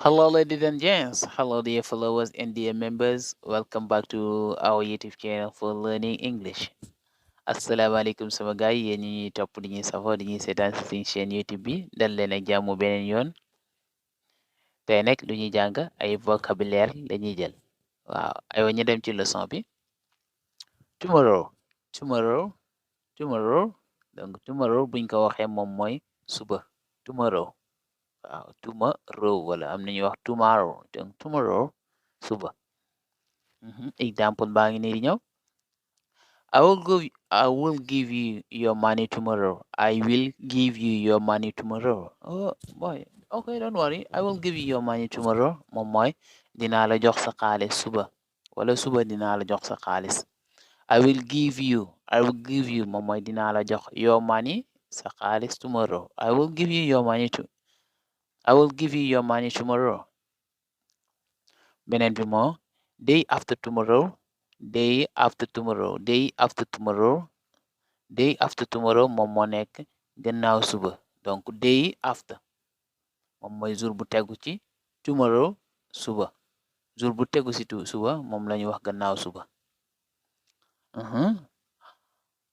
Hello, ladies and gents. Hello, dear followers and dear members. Welcome back to our YouTube channel for learning English. Asalaamaaleykum sama gaay yéen ñi ñuy topp di ñuy safoo di ñuy seetaan si suñu chaîne YouTube bi dal leen ak jàmm beneen yoon tey nag lu ñuy jàng ay vocabulaire la ñuy jël waaw aywa ñu dem ci leçon bi. Tomorrow, tomorrow, tomorrow. Donc tomorrow buñ ko waxee moom mooy suba. Tomorrow. Waaw tomorrow wala am nañu wax tomorrow donc tomorrow suba. Example baa ngi nii di ñëw. I will give you your money tomorrow. I will give you your money tomorrow. Oh boy, okay, don't worry. I will give you your money tomorrow. Moom mooy dinaa la jox sa xaalis suba wala suba dinaa la jox sa xaalis. I will give you moom mooy dinaa la jox your money sa xaalis tomorrow. I will give you your money tomorrow. Beneen bi moo day after tomorrow, day after tomorrow moom moo nekk gannaaw suba donc day after moom mooy jour bu tegu ci tomorrow suba jour bu tegu ci suba moom la ñuy wax gannaaw suba.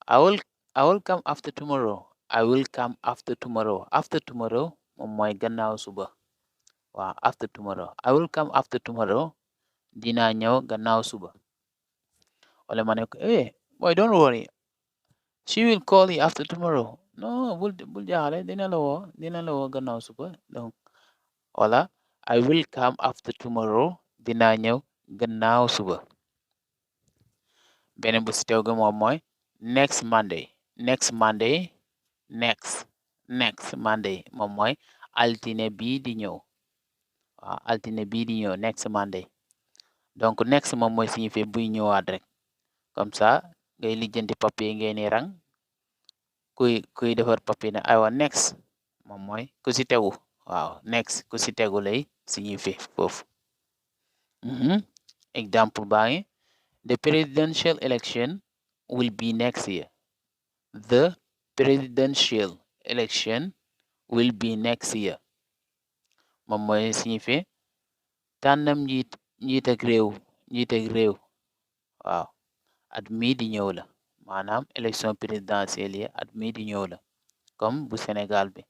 I will come after tomorrow. After tomorrow moom mooy gannaaw suba. Waaw after tomorrow. I will come after tomorrow. Dinaa ñëw gannaaw suba. Wala ma ne ko boy don't worry. She will call you after tomorrow. No, bul jaaxle dina la woo gannaaw suba. Donc wala I will come after tomorrow. Dinaa ñëw gannaaw suba. Beneen bu si tew gi moom mooy next Monday moom mooy altine bii di ñëw. Waaw altine bii di ñëw next Monday donc next moom mooy signifier buy ñëwaat rek comme ça ngay lijjanti papier ngeen ni rang kuy defar papier ne aywa next moom mooy ku si tegu waaw next ku si tegu lay signifier foofu. Exemple baa ngi the presidential election will be next year. The presidential election will be next year. Moom mooy signifier tànnam njiit ak réew waaw at mii di ñëw la maanaam élection présidentielle yi at mii di ñëw la comme bu Sénégal bi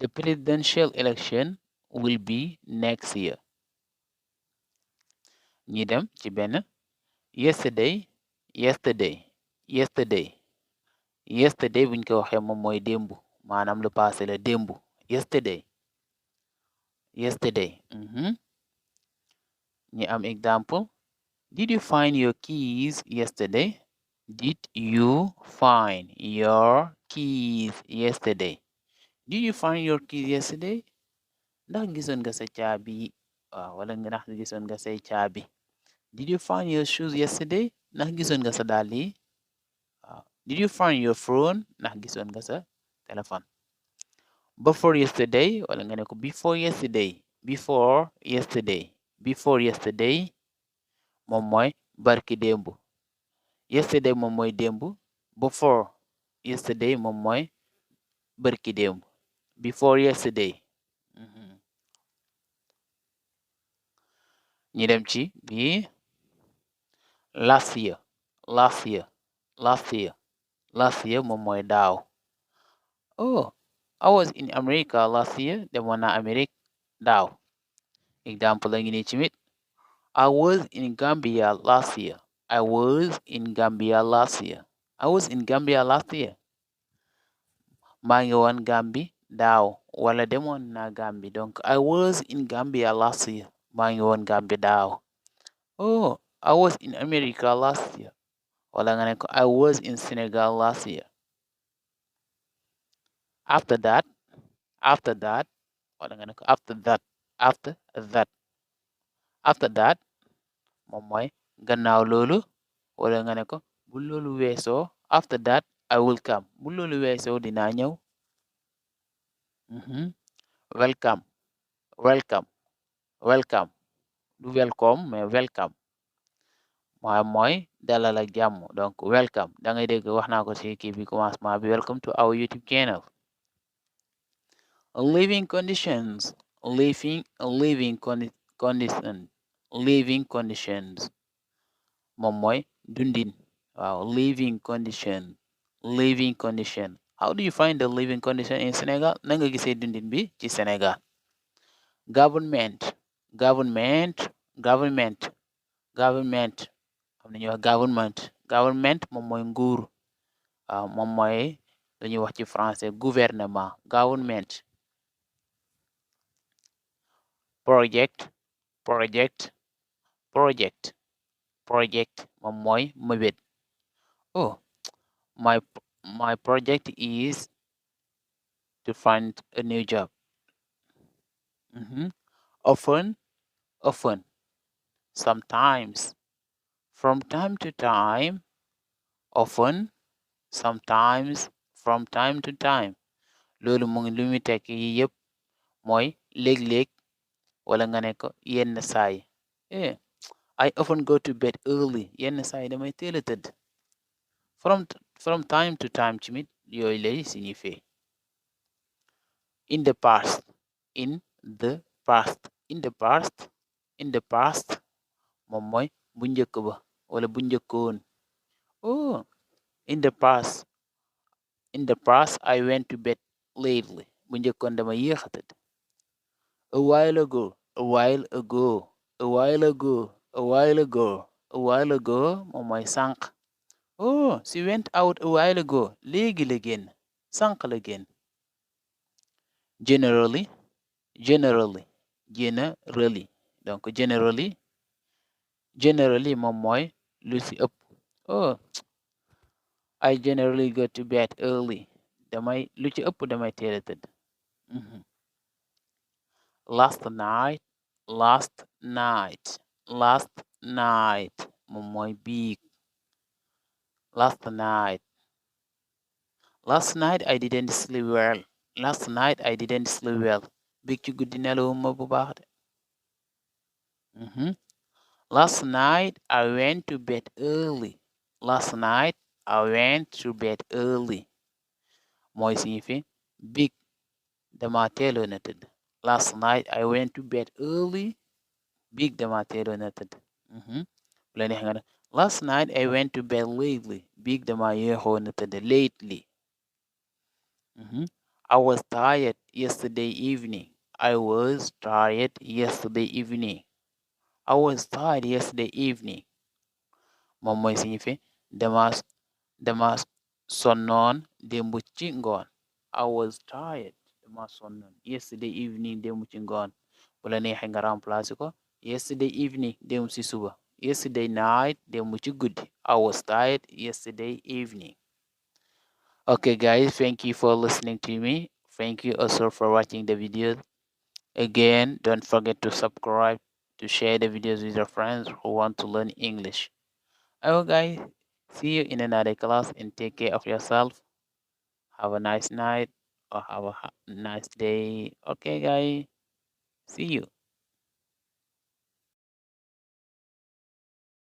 the presidential election will be next year. ñi dem ci benn yesterday buñ ko waxee moom mooy démbu maanaam lu passé la démbu yesterday. ñi am exemple did you find your keys yesterday? Did you find your keys yesterday? Ndax gisoon nga sa caabi wala ndax gisoon nga say caabi. Did you find your shoes yesterday? Ndax gisoon nga sa dàll yi. Did you find your phone? Ndax gisoon nga sa téléphone. Before yesterday wala nga ne ko before yesterday moom mooy barki démbu. Yesterday moom mooy démbu. Before yesterday moom mooy barki démbu. Before yesterday. ñi dem ci bi last year moom mooy daaw. I was in America last year. Demoon naa Amérique daaw. Exemple la ngi nii ci mit I was in Gambia last year. Maa ngi woon Gambi daaw wala demoon naa Gambi donc I was in Gambia last year. Maa ngi woon Gambi daaw. I was in America last year. Wala nga ne ko I was in Senegal last year. After that wala nga ne ko after that moom mooy gannaaw loolu wala nga ne ko bu loolu weesoo after that I will come bu loolu weesoo dinaa ñëw. Welcome du welcome mais welcome mooy dalal ak jàmm donc welcome da ngay dégg wax naa ko ci kii bi commencement bi welcome to our YouTube channel. Living conditions living conditions moom mooy dundin. Waaw, living condition. How do you find the living condition in Senegal? Na nga gisee dundin bi ci Senegal. Government government am nañu wax government moom mooy nguur. Waaw, moom mooy dañuy wax ci français gouvernement. Government. Project moom mooy mëbét. Oh, my project is to find a new job. Often, sometimes, from time to time, often, sometimes, from time to time. Loolu mu ngi lu muy tekki yi yëpp mooy léeg-léeg wala nga ne ko yenn saay. I often go to bed early. Yenn saay damay teel a tëdd. From time to time tamit yooyu lay signifier. In the past moom mooy bu njëkk ba wala bu njëkkoon. Oh, in the past I went to bed lately. Bu njëkkoon dama yéex a tëdd. A while ago moom mooy sànq. Oh, she went out a while ago. Léegi la génn, sànq la génn. Generally donc generally moom mooy lu ci ëpp. Oh, I generally go to bed early. Lu ci ëpp damay teel a tëdd. Last night moom mooy biig. Last night I didn't sleep well. Biig ci guddi nelawuma bu baax de. Last night I went to bed early. Mooy signifie biig dama teeloon a tëdd. Last night I went to bed early. Biig dama teeloon a tëdd. Bu la neexee nga ne last night I went to bed lately. Biig dama yéexoon a tëdd lately. I was tired yesterday evening. Moom mooy signifie dama sonnoon démb ci ngoon. I was tired dama sonnoon yesterday evening démb ci ngoon. Bu la neexee nga remplacer ko yesterday evening démb ci suba. Yesterday night démb ci guddi. I was tired yesterday evening. Okay guys, thank you for listening to me. Thank you also for watching the video. Again, don't forget to subscribe, to share the videos with your friends who want to learn English. Okay guys, see you in another class and take care of yourself. Have a nice night or have a nice day. Okay guys, see you.